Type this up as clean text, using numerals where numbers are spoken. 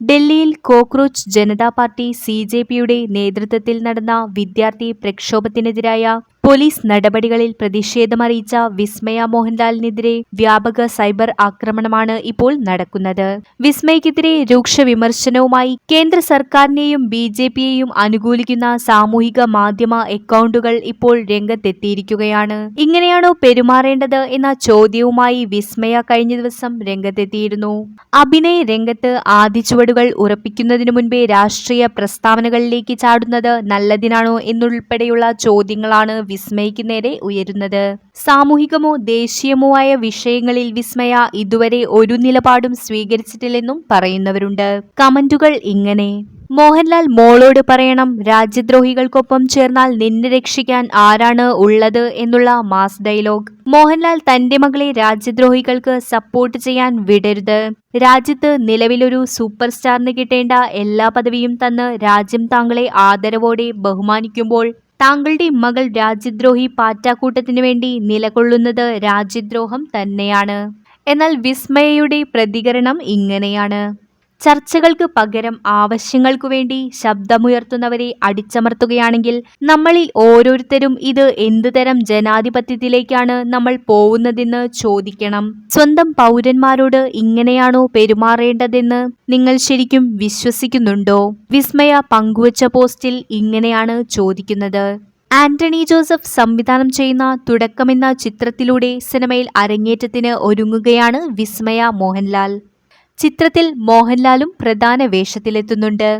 ഡൽഹിയിൽ cockroach Janata party CJPയുടെ നേതൃത്വത്തിൽ നടന്ന വിദ്യാർത്ഥി പ്രക്ഷോഭത്തിനെതിരായ പോലീസ് നടപടികളിൽ പ്രതിഷേധമറിയിച്ച വിസ്മയ മോഹൻലാലിനെതിരെ വ്യാപക സൈബർ ആക്രമണമാണ് ഇപ്പോൾ നടക്കുന്നത്. വിസ്മയക്കെതിരെ രൂക്ഷ വിമർശനവുമായി കേന്ദ്ര സർക്കാരിനെയും BJPയെയും അനുകൂലിക്കുന്ന സാമൂഹിക മാധ്യമ അക്കൗണ്ടുകൾ ഇപ്പോൾ രംഗത്തെത്തിയിരിക്കുകയാണ്. ഇങ്ങനെയാണോ പെരുമാറേണ്ടത് എന്ന ചോദ്യവുമായി വിസ്മയ കഴിഞ്ഞ ദിവസം രംഗത്തെത്തിയിരുന്നു. അഭിനയ രംഗത്ത് ആദ്യ ചുവടുകൾ ഉറപ്പിക്കുന്നതിനു മുൻപേ രാഷ്ട്രീയ പ്രസ്താവനകളിലേക്ക് ചാടുന്നത് നല്ലതിനാണോ എന്നുൾപ്പെടെയുള്ള ചോദ്യങ്ങളാണ് വിസ്മയ്ക്ക് നേരെ ഉയരുന്നത്. സാമൂഹികമോ ദേശീയമോ ആയ വിഷയങ്ങളിൽ വിസ്മയ ഇതുവരെ ഒരു നിലപാടും സ്വീകരിച്ചിട്ടില്ലെന്നും പറയുന്നവരുണ്ട്. കമന്റുകൾ ഇങ്ങനെ: മോഹൻലാൽ മോളോട് പറയണം, രാജ്യദ്രോഹികൾക്കൊപ്പം ചേർന്നാൽ നിന്നെ രക്ഷിക്കാൻ ആരാണ് ഉള്ളത് എന്നുള്ള മാസ് ഡയലോഗ്. മോഹൻലാൽ തന്റെ മകളെ രാജ്യദ്രോഹികൾക്ക് സപ്പോർട്ട് ചെയ്യാൻ വിടരുത്. രാജ്യത്ത് നിലവിലൊരു സൂപ്പർ സ്റ്റാറിന് കിട്ടേണ്ട എല്ലാ പദവിയും തന്ന് രാജ്യം താങ്കളെ ആദരവോടെ ബഹുമാനിക്കുമ്പോൾ താങ്കളുടെ മകൾ രാജ്യദ്രോഹി പാറ്റാക്കൂട്ടത്തിനു വേണ്ടി നിലകൊള്ളുന്നത് രാജ്യദ്രോഹം തന്നെയാണ്. എന്നാൽ വിസ്മയയുടെ പ്രതികരണം ഇങ്ങനെയാണ്: ചർച്ചകൾക്ക് പകരം ആവശ്യങ്ങൾക്കു വേണ്ടി ശബ്ദമുയർത്തുന്നവരെ അടിച്ചമർത്തുകയാണെങ്കിൽ നമ്മളിൽ ഓരോരുത്തരും ഇത് എന്തുതരം ജനാധിപത്യത്തിലേക്കാണ് നമ്മൾ പോവുന്നതെന്ന് ചോദിക്കണം. സ്വന്തം പൗരന്മാരോട് ഇങ്ങനെയാണോ പെരുമാറേണ്ടതെന്ന് നിങ്ങൾ ശരിക്കും വിശ്വസിക്കുന്നുണ്ടോ? വിസ്മയ പങ്കുവച്ച പോസ്റ്റിൽ ഇങ്ങനെയാണ് ചോദിക്കുന്നത്. ആന്റണി ജോസഫ് സംവിധാനം ചെയ്യുന്ന തുടക്കമെന്ന ചിത്രത്തിലൂടെ സിനിമയിൽ അരങ്ങേറ്റത്തിന് ഒരുങ്ങുകയാണ് വിസ്മയ മോഹൻലാൽ. ചിത്രത്തിൽ മോഹൻലാലും പ്രധാന വേഷത്തിലെത്തുന്നുണ്ട്.